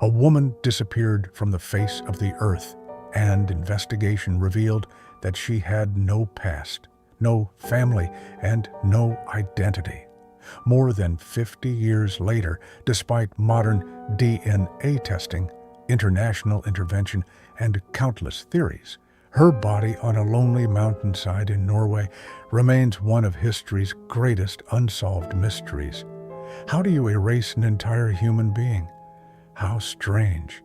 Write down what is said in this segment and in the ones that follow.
A woman disappeared from the face of the earth, and investigation revealed that she had no past, no family, and no identity. More than 50 years later, despite modern DNA testing, international intervention, and countless theories, her body on a lonely mountainside in Norway remains one of history's greatest unsolved mysteries. How do you erase an entire human being? How strange.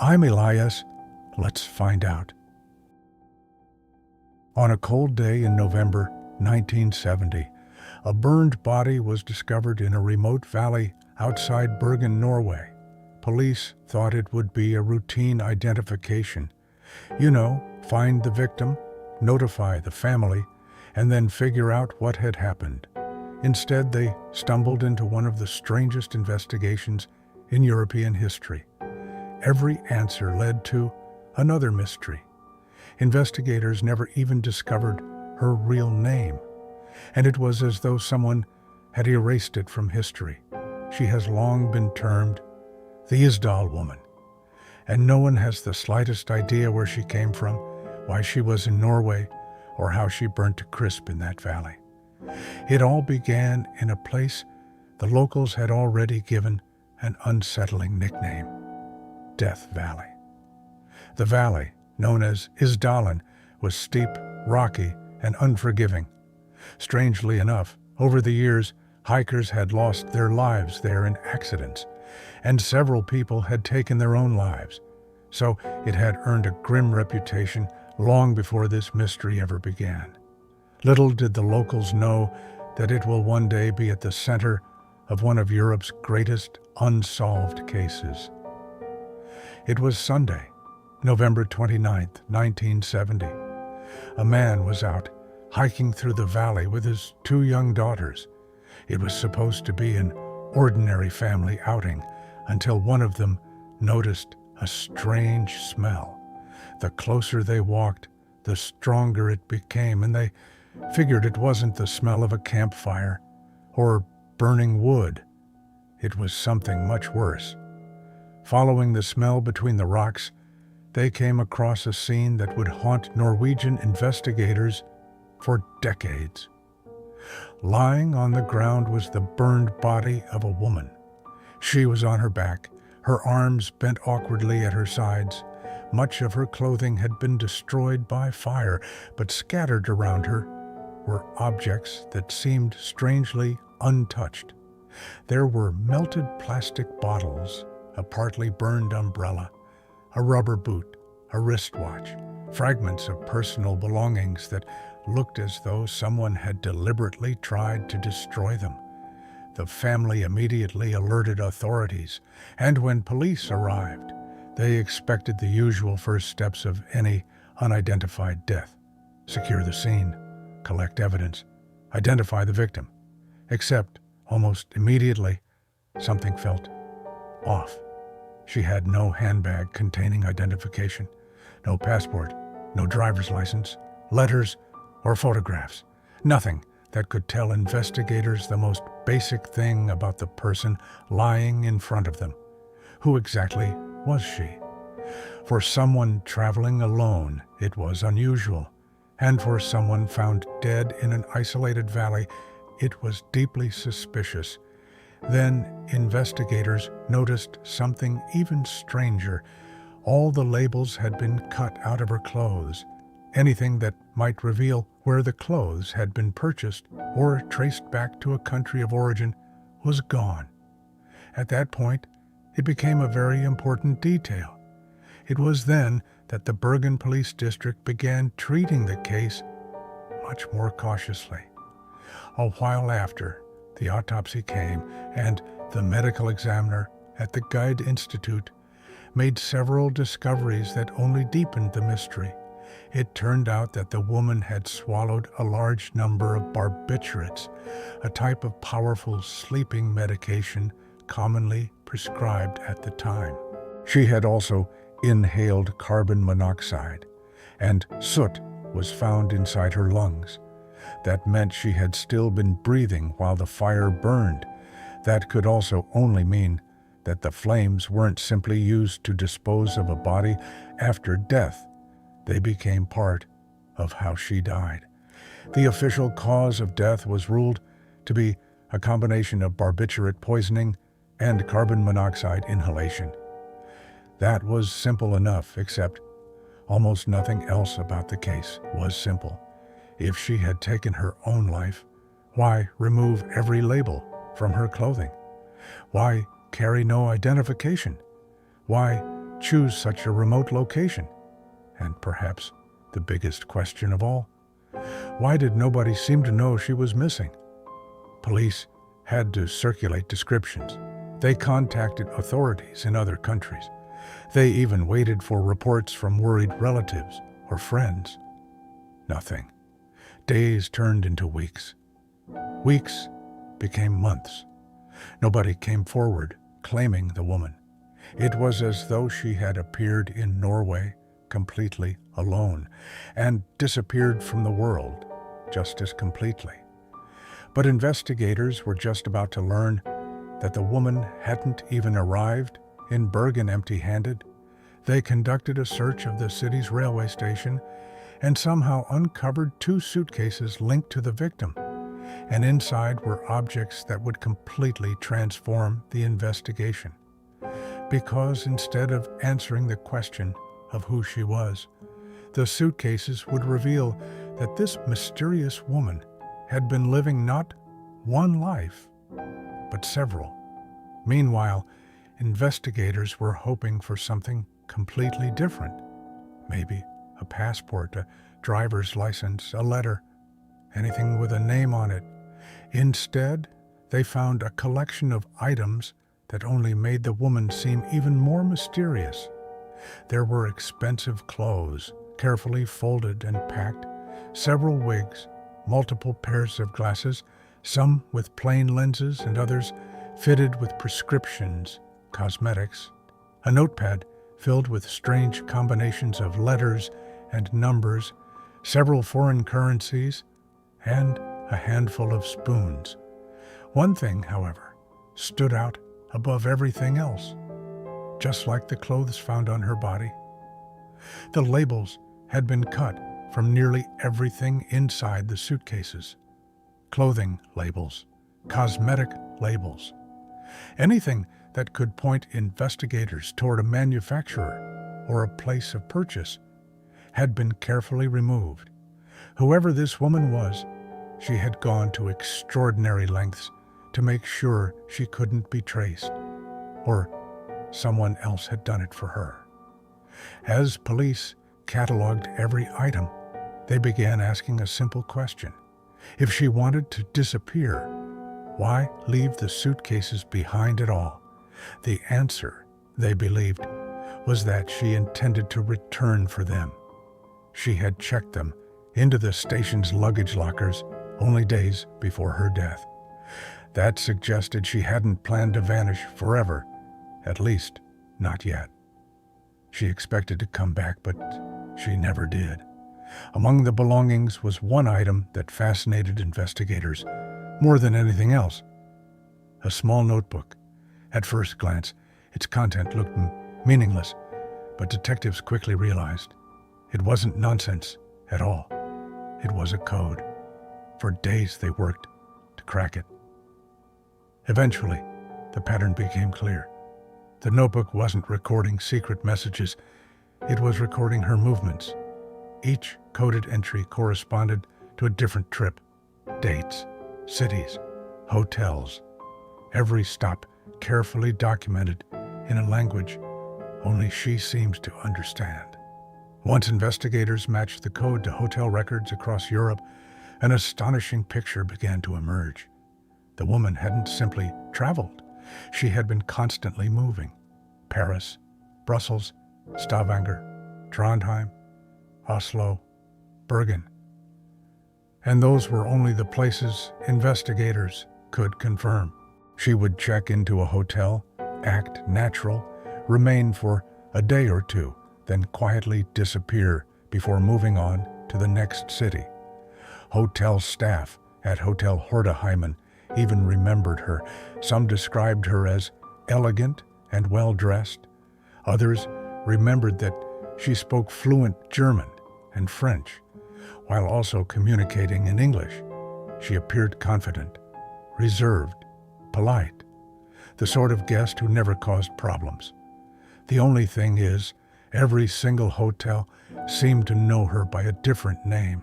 I'm Elias. Let's find out. On a cold day in November 1970, a burned body was discovered in a remote valley outside Bergen, Norway. Police thought it would be a routine identification. Find the victim, notify the family, and then figure out what had happened. Instead, they stumbled into one of the strangest investigations in European history. Every answer led to another mystery. Investigators never even discovered her real name, and it was as though someone had erased it from history. She has long been termed the Isdal Woman, and no one has the slightest idea where she came from, why she was in Norway, or how she burnt to crisp in that valley. It all began in a place the locals had already given an unsettling nickname: Death Valley. The valley, known as Isdalen, was steep, rocky, and unforgiving. Strangely enough, over the years, hikers had lost their lives there in accidents, and several people had taken their own lives. So it had earned a grim reputation long before this mystery ever began. Little did the locals know that it will one day be at the center of one of Europe's greatest unsolved cases. It was Sunday, November 29th, 1970. A man was out hiking through the valley with his two young daughters. It was supposed to be an ordinary family outing until one of them noticed a strange smell. The closer they walked, the stronger it became, and they figured it wasn't the smell of a campfire or burning wood. It was something much worse. Following the smell between the rocks, they came across a scene that would haunt Norwegian investigators for decades. Lying on the ground was the burned body of a woman. She was on her back, her arms bent awkwardly at her sides. Much of her clothing had been destroyed by fire, but scattered around her were objects that seemed strangely untouched. There were melted plastic bottles, a partly burned umbrella, a rubber boot, a wristwatch, fragments of personal belongings that looked as though someone had deliberately tried to destroy them. The family immediately alerted authorities, and when police arrived, they expected the usual first steps of any unidentified death: secure the scene, collect evidence, identify the victim. Except, almost immediately, something felt off. She had no handbag containing identification, no passport, no driver's license, letters, or photographs. Nothing that could tell investigators the most basic thing about the person lying in front of them. Who exactly was she? For someone traveling alone, it was unusual, and for someone found dead in an isolated valley, it was deeply suspicious. Then investigators noticed something even stranger. All the labels had been cut out of her clothes. Anything that might reveal where the clothes had been purchased or traced back to a country of origin was gone. At that point, it became a very important detail. It was then that the Bergen Police District began treating the case much more cautiously. A while after, the autopsy came, and the medical examiner at the Guide Institute made several discoveries that only deepened the mystery. It turned out that the woman had swallowed a large number of barbiturates, a type of powerful sleeping medication commonly prescribed at the time. She had also inhaled carbon monoxide, and soot was found inside her lungs. That meant she had still been breathing while the fire burned. That could also only mean that the flames weren't simply used to dispose of a body after death. They became part of how she died. The official cause of death was ruled to be a combination of barbiturate poisoning and carbon monoxide inhalation. That was simple enough, except almost nothing else about the case was simple. If she had taken her own life, why remove every label from her clothing? Why carry no identification? Why choose such a remote location? And perhaps the biggest question of all, why did nobody seem to know she was missing? Police had to circulate descriptions. They contacted authorities in other countries. They even waited for reports from worried relatives or friends. Nothing. Days turned into weeks. Weeks became months. Nobody came forward claiming the woman. It was as though she had appeared in Norway completely alone and disappeared from the world just as completely. But investigators were just about to learn that the woman hadn't even arrived in Bergen empty-handed. They conducted a search of the city's railway station and somehow uncovered 2 suitcases linked to the victim. And inside were objects that would completely transform the investigation. Because instead of answering the question of who she was, the suitcases would reveal that this mysterious woman had been living not one life, but several. Meanwhile, investigators were hoping for something completely different. Maybe a passport, a driver's license, a letter, anything with a name on it. Instead, they found a collection of items that only made the woman seem even more mysterious. There were expensive clothes, carefully folded and packed, several wigs, multiple pairs of glasses, some with plain lenses and others fitted with prescriptions, cosmetics, a notepad filled with strange combinations of letters and numbers, several foreign currencies, and a handful of spoons. One thing, however, stood out above everything else, just like the clothes found on her body. The labels had been cut from nearly everything inside the suitcases. Clothing labels, cosmetic labels, anything that could point investigators toward a manufacturer or a place of purchase had been carefully removed. Whoever this woman was, she had gone to extraordinary lengths to make sure she couldn't be traced, or someone else had done it for her. As police cataloged every item, they began asking a simple question. If she wanted to disappear, why leave the suitcases behind at all? The answer, they believed, was that she intended to return for them. She had checked them into the station's luggage lockers only days before her death. That suggested she hadn't planned to vanish forever, at least not yet. She expected to come back, but she never did. Among the belongings was one item that fascinated investigators more than anything else. A small notebook. At first glance, its content looked meaningless, but detectives quickly realized it wasn't nonsense at all. It was a code. For days they worked to crack it. Eventually, the pattern became clear. The notebook wasn't recording secret messages. It was recording her movements. Each coded entry corresponded to a different trip, dates, cities, hotels. Every stop carefully documented in a language only she seems to understand. Once investigators matched the code to hotel records across Europe, an astonishing picture began to emerge. The woman hadn't simply traveled. She had been constantly moving. Paris, Brussels, Stavanger, Trondheim, Oslo, Bergen. And those were only the places investigators could confirm. She would check into a hotel, act natural, remain for a day or two, then quietly disappear before moving on to the next city. Hotel staff at Hotel Hordeheimen even remembered her. Some described her as elegant and well-dressed. Others remembered that she spoke fluent German and French, while also communicating in English. She appeared confident, reserved, polite, the sort of guest who never caused problems. The only thing is, every single hotel seemed to know her by a different name.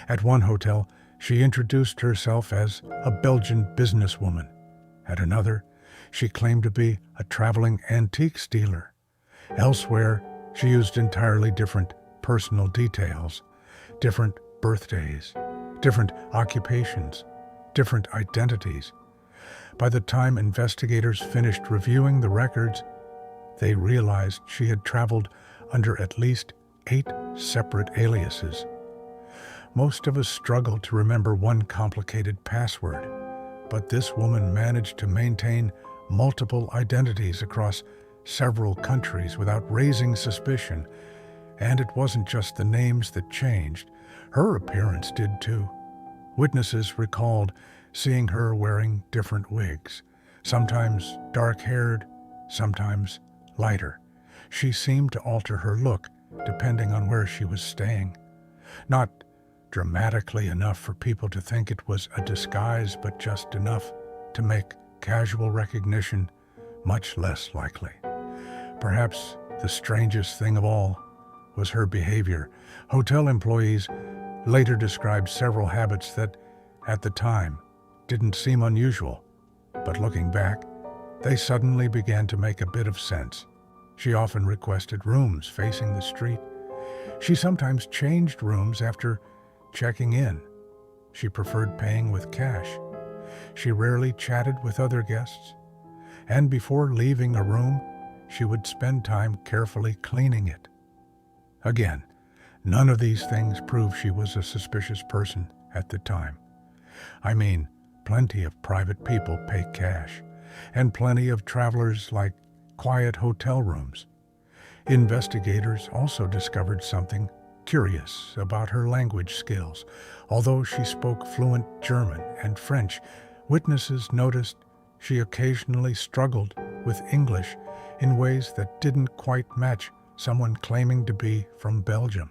At one hotel, she introduced herself as a Belgian businesswoman. At another, she claimed to be a traveling antiques dealer. Elsewhere, she used entirely different personal details, different birthdays, different occupations, different identities. By the time investigators finished reviewing the records, they realized she had traveled under at least 8 separate aliases. Most of us struggle to remember one complicated password, but this woman managed to maintain multiple identities across several countries without raising suspicion. And it wasn't just the names that changed. Her appearance did too. Witnesses recalled seeing her wearing different wigs, sometimes dark-haired, sometimes lighter. She seemed to alter her look depending on where she was staying. Not dramatically enough for people to think it was a disguise, but just enough to make casual recognition much less likely. Perhaps the strangest thing of all was her behavior. Hotel employees later described several habits that, at the time, didn't seem unusual, but looking back, they suddenly began to make a bit of sense. She often requested rooms facing the street. She sometimes changed rooms after checking in. She preferred paying with cash. She rarely chatted with other guests. And before leaving a room, she would spend time carefully cleaning it. Again, none of these things prove she was a suspicious person at the time. I mean, plenty of private people pay cash, and plenty of travelers like quiet hotel rooms. Investigators also discovered something curious about her language skills. Although she spoke fluent German and French, witnesses noticed she occasionally struggled with English in ways that didn't quite match someone claiming to be from Belgium.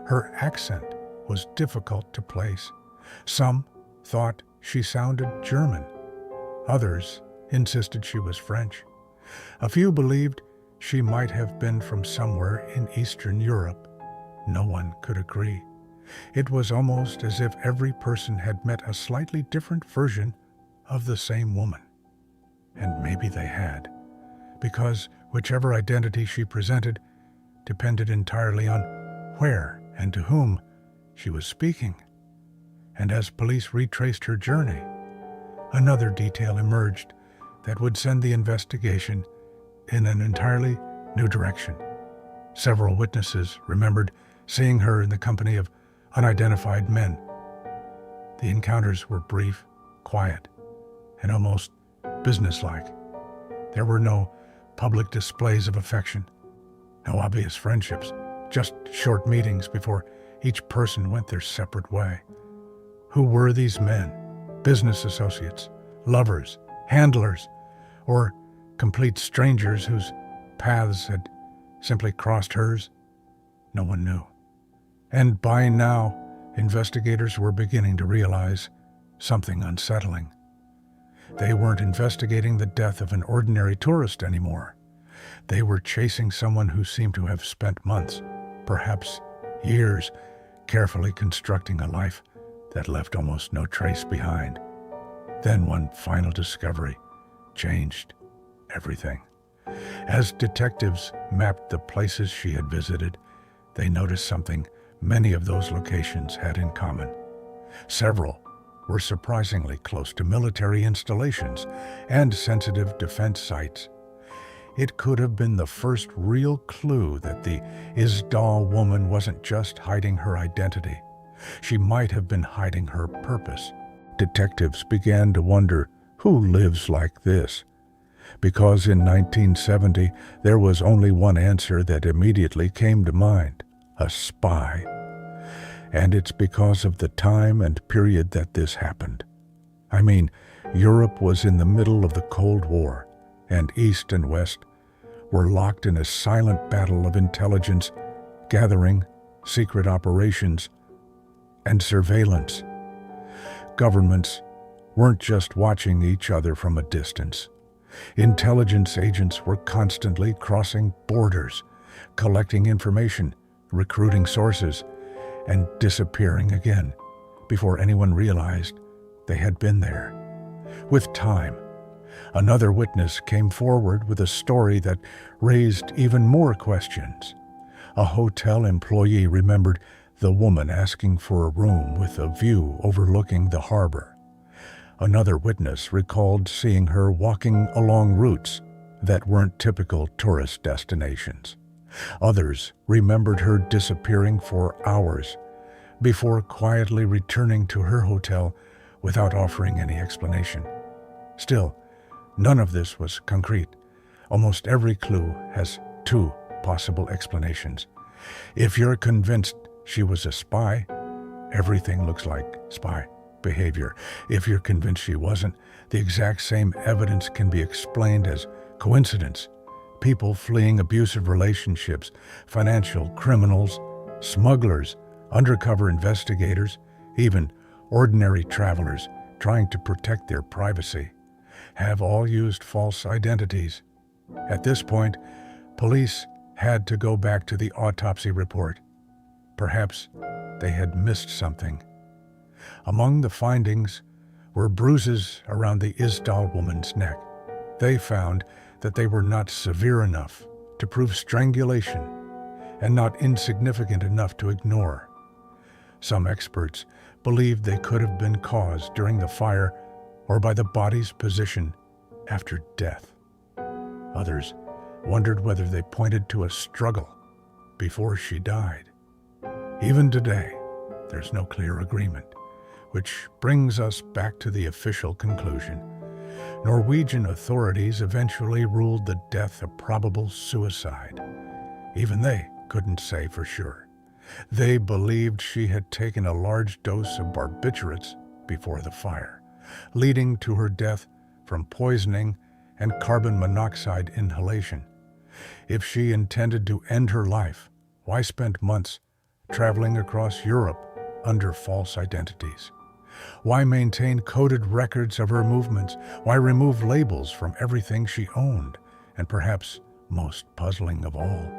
Her accent was difficult to place. Some thought she sounded German. Others insisted she was French. A few believed she might have been from somewhere in Eastern Europe. No one could agree. It was almost as if every person had met a slightly different version of the same woman. And maybe they had, because whichever identity she presented depended entirely on where and to whom she was speaking. And as police retraced her journey, another detail emerged that would send the investigation in an entirely new direction. Several witnesses remembered seeing her in the company of unidentified men. The encounters were brief, quiet, and almost businesslike. There were no public displays of affection, no obvious friendships, just short meetings before each person went their separate way. Who were these men? Business associates, lovers, handlers, or complete strangers whose paths had simply crossed hers? No one knew. And by now, investigators were beginning to realize something unsettling. They weren't investigating the death of an ordinary tourist anymore. They were chasing someone who seemed to have spent months, perhaps years, carefully constructing a life that left almost no trace behind. Then one final discovery changed everything. As detectives mapped the places she had visited, they noticed something many of those locations had in common. Several were surprisingly close to military installations and sensitive defense sites. It could have been the first real clue that the Isdal Woman wasn't just hiding her identity. She might have been hiding her purpose. Detectives began to wonder, who lives like this? Because in 1970, there was only one answer that immediately came to mind: a spy. And it's because of the time and period that this happened. I mean, Europe was in the middle of the Cold War. and East and West were locked in a silent battle of intelligence, gathering, secret operations, and surveillance. Governments weren't just watching each other from a distance. Intelligence agents were constantly crossing borders, collecting information, recruiting sources, and disappearing again before anyone realized they had been there. With time, another witness came forward with a story that raised even more questions. A hotel employee remembered the woman asking for a room with a view overlooking the harbor. Another witness recalled seeing her walking along routes that weren't typical tourist destinations. Others remembered her disappearing for hours before quietly returning to her hotel without offering any explanation. Still, none of this was concrete. Almost every clue has two possible explanations. If you're convinced she was a spy, everything looks like spy behavior. If you're convinced she wasn't, the exact same evidence can be explained as coincidence. People fleeing abusive relationships, financial criminals, smugglers, undercover investigators, even ordinary travelers trying to protect their privacy, have all used false identities. At this point, police had to go back to the autopsy report. Perhaps they had missed something. Among the findings were bruises around the Isdal woman's neck. They found that they were not severe enough to prove strangulation and not insignificant enough to ignore. Some experts believed they could have been caused during the fire or by the body's position after death. Others wondered whether they pointed to a struggle before she died. Even today, there's no clear agreement, which brings us back to the official conclusion. Norwegian authorities eventually ruled the death a probable suicide. Even they couldn't say for sure. They believed she had taken a large dose of barbiturates before the fire, leading to her death from poisoning and carbon monoxide inhalation. If she intended to end her life, why spend months traveling across Europe under false identities? Why maintain coded records of her movements? Why remove labels from everything she owned? And perhaps most puzzling of all,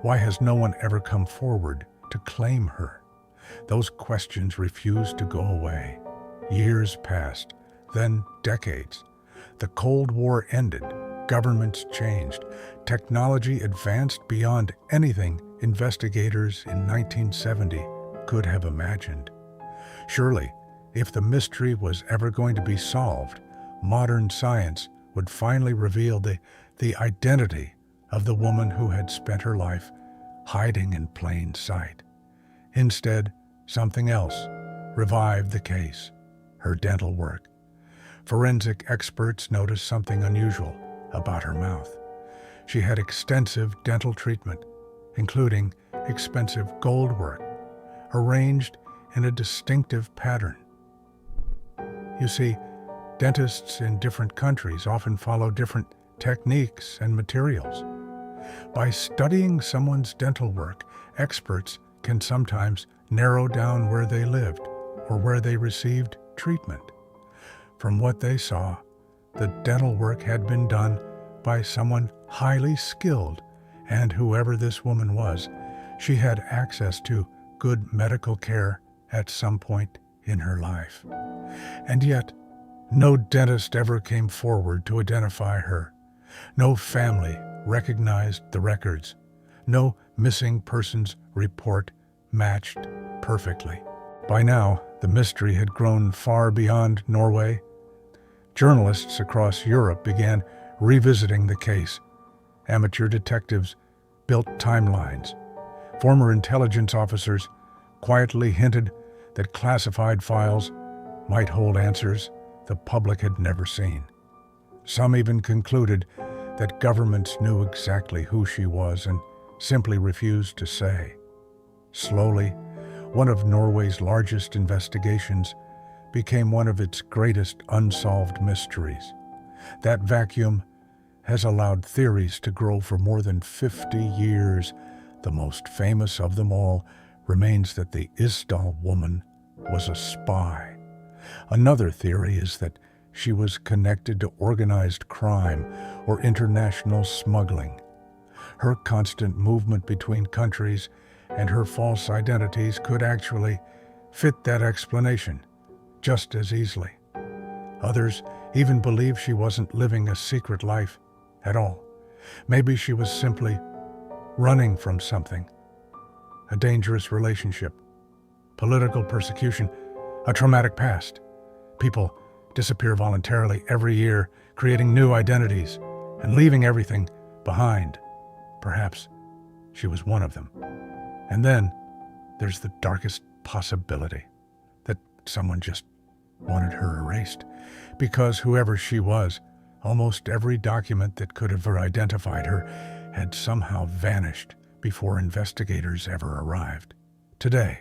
why has no one ever come forward to claim her? Those questions refused to go away. Years passed, then decades. The Cold War ended, governments changed, technology advanced beyond anything investigators in 1970 could have imagined. Surely, if the mystery was ever going to be solved, modern science would finally reveal the identity of the woman who had spent her life hiding in plain sight. Instead, something else revived the case: her dental work. Forensic experts noticed something unusual about her mouth. She had extensive dental treatment, including expensive gold work, arranged in a distinctive pattern. You see, dentists in different countries often follow different techniques and materials. By studying someone's dental work, experts can sometimes narrow down where they lived or where they received treatment. From what they saw, the dental work had been done by someone highly skilled, and whoever this woman was, she had access to good medical care at some point in her life. And yet, no dentist ever came forward to identify her. No family recognized the records. No missing persons report matched perfectly. By now, the mystery had grown far beyond Norway. Journalists across Europe began revisiting the case. Amateur detectives built timelines. Former intelligence officers quietly hinted that classified files might hold answers the public had never seen. Some even concluded that governments knew exactly who she was and simply refused to say. Slowly, one of Norway's largest investigations became one of its greatest unsolved mysteries. That vacuum has allowed theories to grow for more than 50 years. The most famous of them all remains that the Isdal Woman was a spy. Another theory is that she was connected to organized crime or international smuggling. Her constant movement between countries and her false identities could actually fit that explanation just as easily. Others even believe she wasn't living a secret life at all. Maybe she was simply running from something. A dangerous relationship, political persecution, a traumatic past. People disappear voluntarily every year, creating new identities and leaving everything behind. Perhaps she was one of them. And then there's the darkest possibility that someone just wanted her erased, because whoever she was, almost every document that could have identified her had somehow vanished before investigators ever arrived. Today,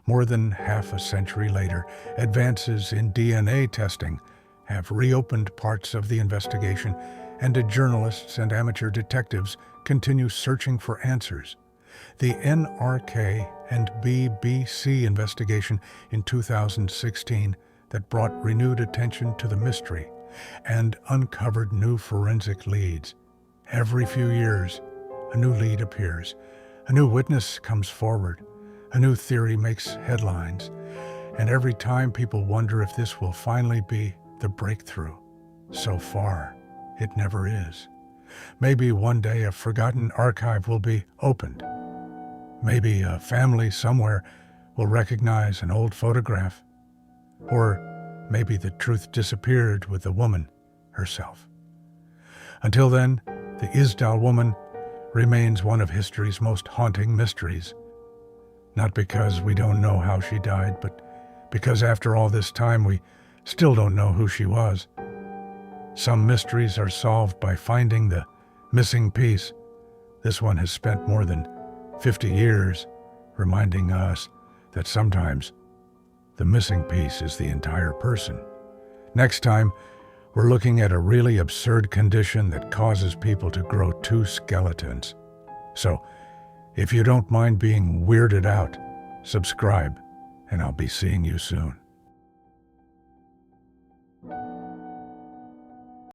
more than half a century later, advances in DNA testing have reopened parts of the investigation, and journalists and amateur detectives continue searching for answers. The NRK and BBC investigation in 2016 that brought renewed attention to the mystery and uncovered new forensic leads. Every few years, a new lead appears, a new witness comes forward, a new theory makes headlines, and every time people wonder if this will finally be the breakthrough. So far, it never is. Maybe one day a forgotten archive will be opened. Maybe a family somewhere will recognize an old photograph. Or maybe the truth disappeared with the woman herself. Until then, the Isdal Woman remains one of history's most haunting mysteries. Not because we don't know how she died, but because after all this time we still don't know who she was. Some mysteries are solved by finding the missing piece. This one has spent more than 50 years reminding us that sometimes the missing piece is the entire person. Next time, we're looking at a really absurd condition that causes people to grow two skeletons. So, if you don't mind being weirded out, subscribe, and I'll be seeing you soon.